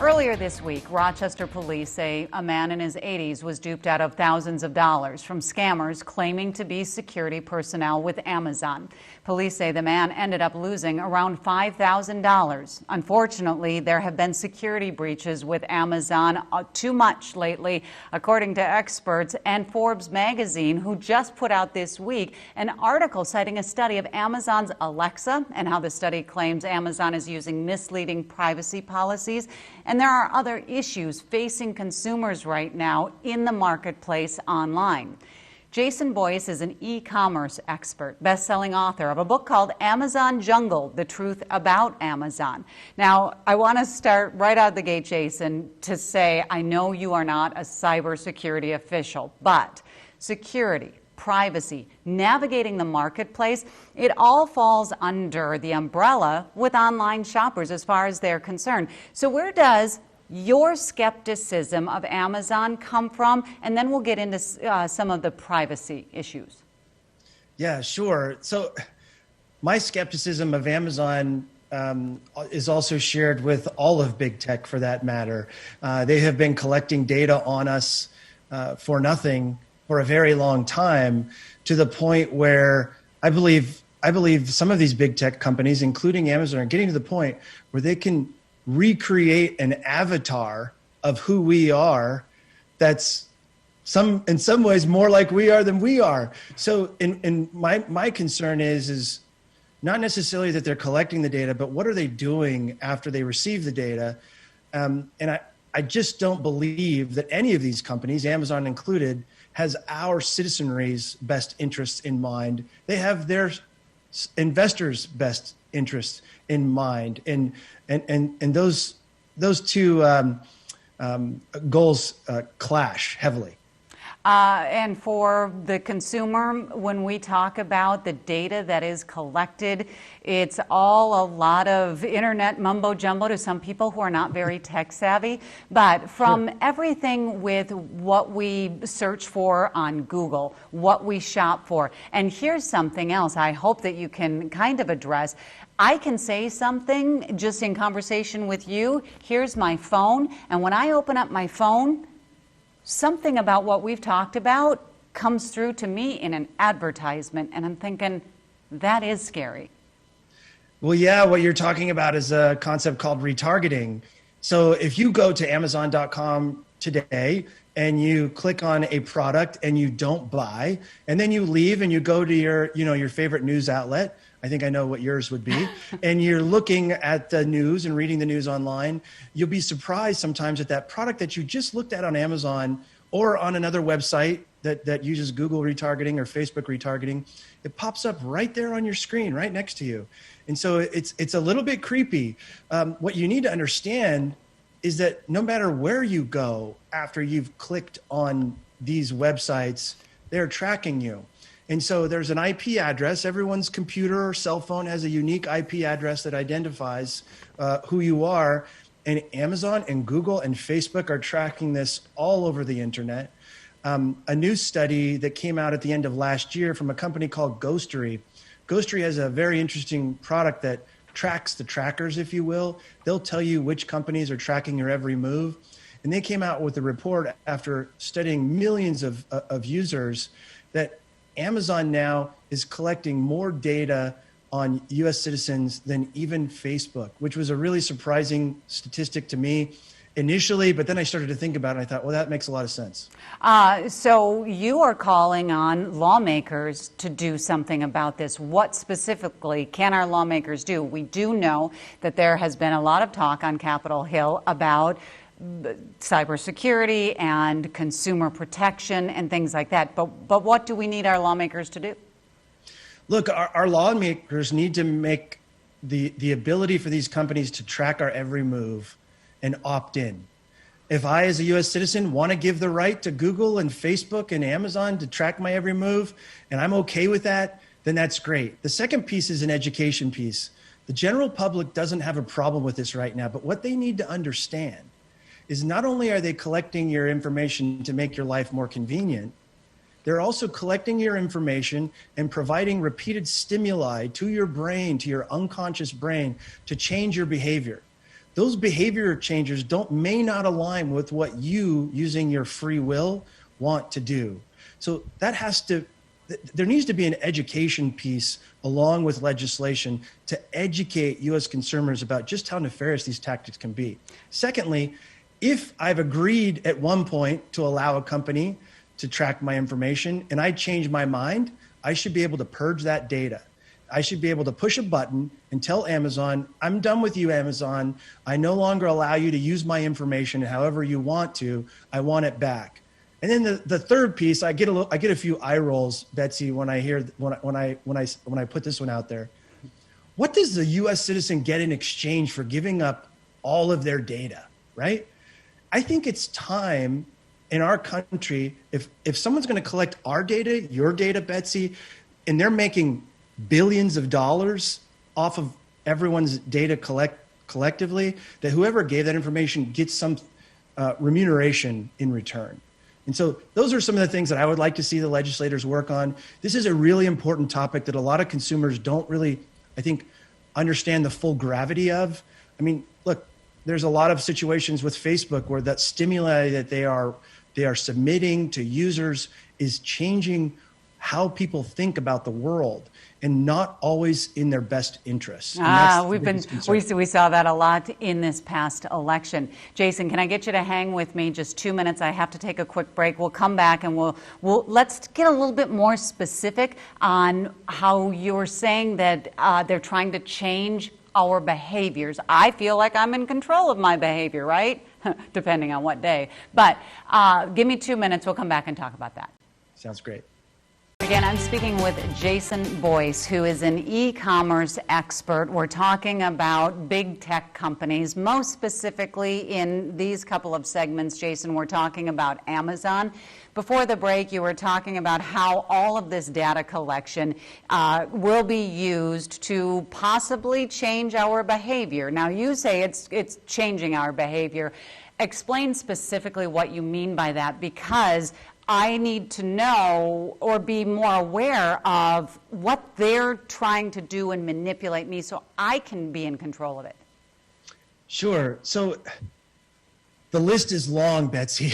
Earlier this week, Rochester police say a man in his 80s was duped out of thousands of dollars from scammers claiming to be security personnel with Amazon. Police say the man ended up losing around $5,000. Unfortunately, there have been security breaches with Amazon too much lately, according to experts and Forbes magazine, who just put out this week an article citing a study of Amazon's Alexa and how the study claims Amazon is using misleading privacy policies. And there are other issues facing consumers right now in the marketplace online. Jason Boyce is an e-commerce expert, best-selling author of a book called Amazon Jungle, The Truth About Amazon. Now, I want to start right out the gate, Jason, to say I know you are not a cybersecurity official, but security, privacy, navigating the marketplace, it all falls under the umbrella with online shoppers as far as they're concerned. So where does your skepticism of Amazon come from? And then we'll get into some of the privacy issues. Yeah, sure. So my skepticism of Amazon is also shared with all of big tech, for that matter. They have been collecting data on us for nothing for a very long time, to the point where I believe some of these big tech companies, including Amazon, are getting to the point where they can recreate an avatar of who we are that's in some ways more like we are than we are. So my concern is not necessarily that they're collecting the data, but what are they doing after they receive the data? And I just don't believe that any of these companies, Amazon included, has our citizenry's best interests in mind. They have their investors' best interests in mind, and those two goals clash heavily. And for the consumer, when we talk about the data that is collected, it's all a lot of internet mumbo jumbo to some people who are not very tech savvy. But from everything with what we search for on Google, what we shop for, and here's something else I hope that you can kind of address. I can say something just in conversation with you. Here's my phone, and when I open up my phone, something about what we've talked about comes through to me in an advertisement, and I'm thinking, that is scary. Well, yeah, what you're talking about is a concept called retargeting. So if you go to Amazon.com today and you click on a product and you don't buy, and then you leave and you go to your favorite news outlet, I think I know what yours would be, and you're looking at the news and reading the news online, you'll be surprised sometimes that that product that you just looked at on Amazon or on another website that uses Google retargeting or Facebook retargeting, it pops up right there on your screen, right next to you. And so it's a little bit creepy. What you need to understand is that no matter where you go after you've clicked on these websites, they're tracking you. And so there's an IP address. Everyone's computer or cell phone has a unique IP address that identifies who you are. And Amazon and Google and Facebook are tracking this all over the internet. A new study that came out at the end of last year from a company called Ghostery. Ghostery has a very interesting product that tracks the trackers, if you will. They'll tell you which companies are tracking your every move. And they came out with a report after studying millions of users that Amazon now is collecting more data on US citizens than even Facebook, which was a really surprising statistic to me initially, but then I started to think about it and I thought, well, that makes a lot of sense. So you are calling on lawmakers to do something about this. What specifically can our lawmakers do? We do know that there has been a lot of talk on Capitol Hill about cybersecurity and consumer protection and things like that. But what do we need our lawmakers to do? Look, our lawmakers need to make the ability for these companies to track our every move and opt in. If I, as a US citizen, want to give the right to Google and Facebook and Amazon to track my every move, and I'm okay with that, then that's great. The second piece is an education piece. The general public doesn't have a problem with this right now, but what they need to understand is not only are they collecting your information to make your life more convenient, they're also collecting your information and providing repeated stimuli to your brain, to your unconscious brain, to change your behavior. those behavior changes may not align with what you, using your free will, want to do. So there needs to be an education piece along with legislation to educate U.S. consumers about just how nefarious these tactics can be. Secondly, if I've agreed at one point to allow a company to track my information and I change my mind, I should be able to purge that data. I should be able to push a button and tell Amazon, I'm done with you, Amazon. I no longer allow you to use my information however you want to. I want it back. And then the third piece, I get a few eye rolls, Betsy, when I put this one out there. What does the U.S. citizen get in exchange for giving up all of their data, right? I think it's time in our country, if someone's going to collect our data, your data, Betsy, and they're making billions of dollars off of everyone's data collectively, that whoever gave that information gets some remuneration in return. And so those are some of the things that I would like to see the legislators work on. This is a really important topic that a lot of consumers don't really, I think, understand the full gravity of. I mean, look, there's a lot of situations with Facebook where that stimuli that they are submitting to users is changing how people think about the world and not always in their best interests. We saw that a lot in this past election. Jason, can I get you to hang with me just 2 minutes? I have to take a quick break. We'll come back and let's get a little bit more specific on how you're saying that they're trying to change our behaviors. I feel like I'm in control of my behavior, right? Depending on what day. But give me 2 minutes. We'll come back and talk about that. Sounds great. Again, I'm speaking with Jason Boyce, who is an e-commerce expert. We're talking about big tech companies. Most specifically in these couple of segments, Jason, we're talking about Amazon. Before the break, you were talking about how all of this data collection will be used to possibly change our behavior. Now, you say it's changing our behavior. Explain specifically what you mean by that, because I need to know or be more aware of what they're trying to do and manipulate me so I can be in control of it. Sure. So the list is long, Betsy.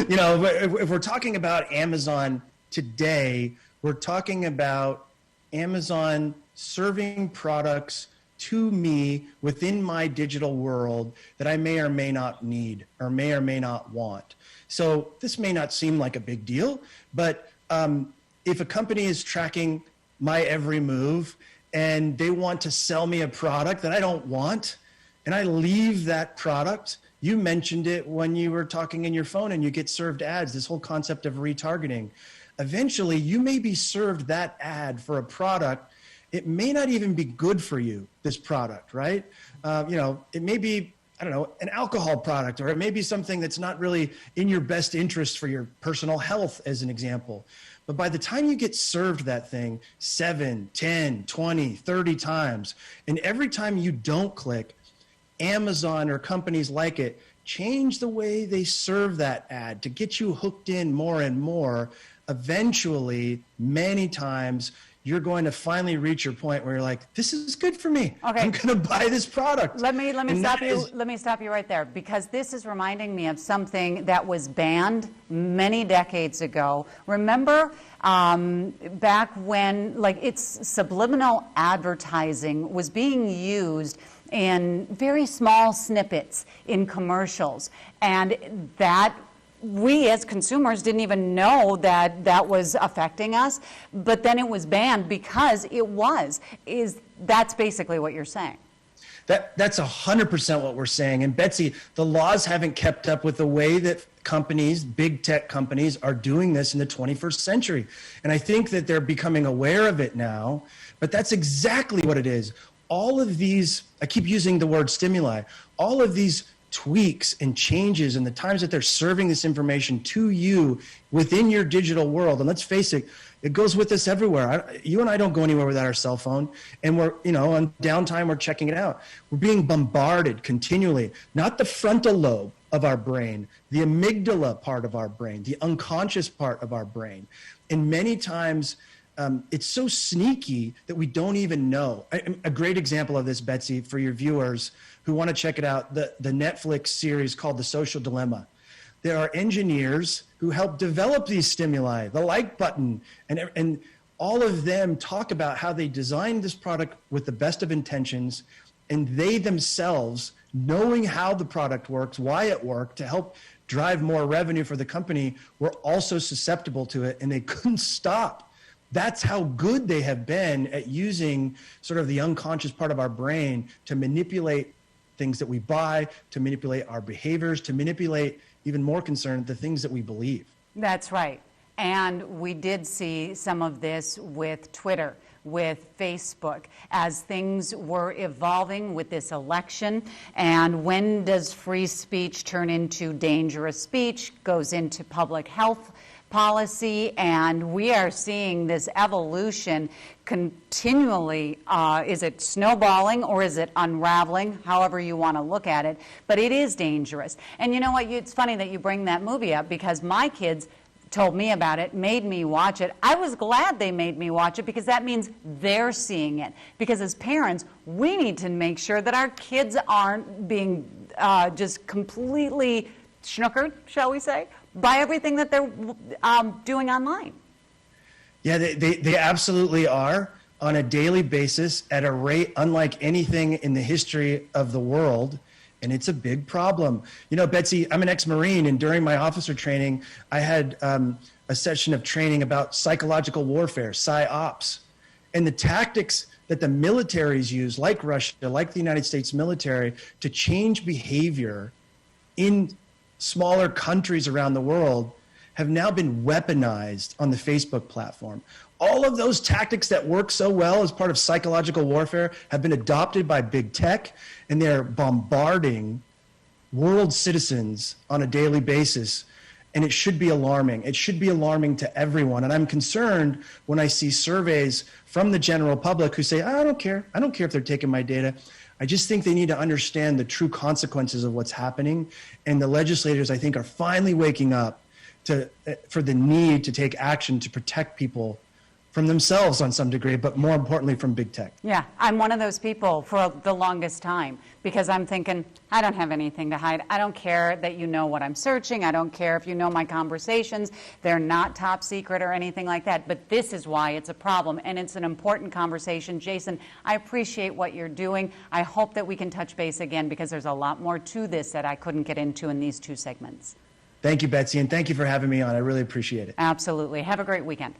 You know, if we're talking about Amazon today, we're talking about Amazon serving products to me within my digital world that I may or may not need or may not want. So this may not seem like a big deal, but if a company is tracking my every move and they want to sell me a product that I don't want, and I leave that product, you mentioned it when you were talking in your phone and you get served ads, this whole concept of retargeting. Eventually, you may be served that ad for a product. It may not even be good for you, this product, right? You know, it may be, I don't know, an alcohol product, or it may be something that's not really in your best interest for your personal health, as an example. But by the time you get served that thing 7, 10, 20, 30 times, and every time you don't click, Amazon or companies like it change the way they serve that ad to get you hooked in more and more. Eventually, many times, you're going to finally reach your point where you're like, this is good for me. Okay. I'm going to buy this product. Let me stop you right there, because this is reminding me of something that was banned many decades ago. Remember back when, like, it's subliminal advertising was being used in very small snippets in commercials, and that we as consumers didn't even know that that was affecting us, but then it was banned because it was. That's basically what you're saying? That's 100% what we're saying. And Betsy, the laws haven't kept up with the way that companies, big tech companies, are doing this in the 21st century. And I think that they're becoming aware of it now, but that's exactly what it is. All of these, I keep using the word stimuli, all of these tweaks and changes and the times that they're serving this information to you within your digital world. And let's face it, it goes with us everywhere. You and I don't go anywhere without our cell phone, and we're, you know, on downtime, we're checking it out. We're being bombarded continually, not the frontal lobe of our brain, the amygdala part of our brain, the unconscious part of our brain. And many times it's so sneaky that we don't even know. A great example of this, Betsy, for your viewers who want to check it out, the Netflix series called The Social Dilemma. There are engineers who help develop these stimuli, the like button, and all of them talk about how they designed this product with the best of intentions, and they themselves, knowing how the product works, why it worked, to help drive more revenue for the company, were also susceptible to it, and they couldn't stop. That's how good they have been at using sort of the unconscious part of our brain to manipulate things that we buy, to manipulate our behaviors, to manipulate, even more concerned, the things that we believe. That's right. And we did see some of this with Twitter, with Facebook, as things were evolving with this election. And when does free speech turn into dangerous speech, goes into public health policy, and we are seeing this evolution continually. Is it snowballing or is it unraveling? However you want to look at it, but it is dangerous. And you know what? It's funny that you bring that movie up, because my kids told me about it, made me watch it. I was glad they made me watch it, because that means they're seeing it. Because as parents, we need to make sure that our kids aren't being just completely schnookered, shall we say, by everything that they're doing online. Yeah, they absolutely are, on a daily basis, at a rate unlike anything in the history of the world. And it's a big problem. You know, Betsy, I'm an ex-Marine, and during my officer training, I had a session of training about psychological warfare, psyops, and the tactics that the militaries use, like Russia, like the United States military, to change behavior in smaller countries around the world, have now been weaponized on the Facebook platform. All of those tactics that work so well as part of psychological warfare have been adopted by big tech, and they're bombarding world citizens on a daily basis. And it should be alarming. It should be alarming to everyone. And I'm concerned when I see surveys from the general public who say, I don't care. I don't care if they're taking my data. I just think they need to understand the true consequences of what's happening. And the legislators, I think, are finally waking up for the need to take action to protect people from themselves on some degree, but more importantly from big tech. Yeah, I'm one of those people for the longest time, because I'm thinking, I don't have anything to hide. I don't care that you know what I'm searching. I don't care if you know my conversations. They're not top secret or anything like that. But this is why it's a problem, and it's an important conversation. Jason, I appreciate what you're doing. I hope that we can touch base again, because there's a lot more to this that I couldn't get into in these two segments. Thank you, Betsy, and thank you for having me on. I really appreciate it. Absolutely. Have a great weekend.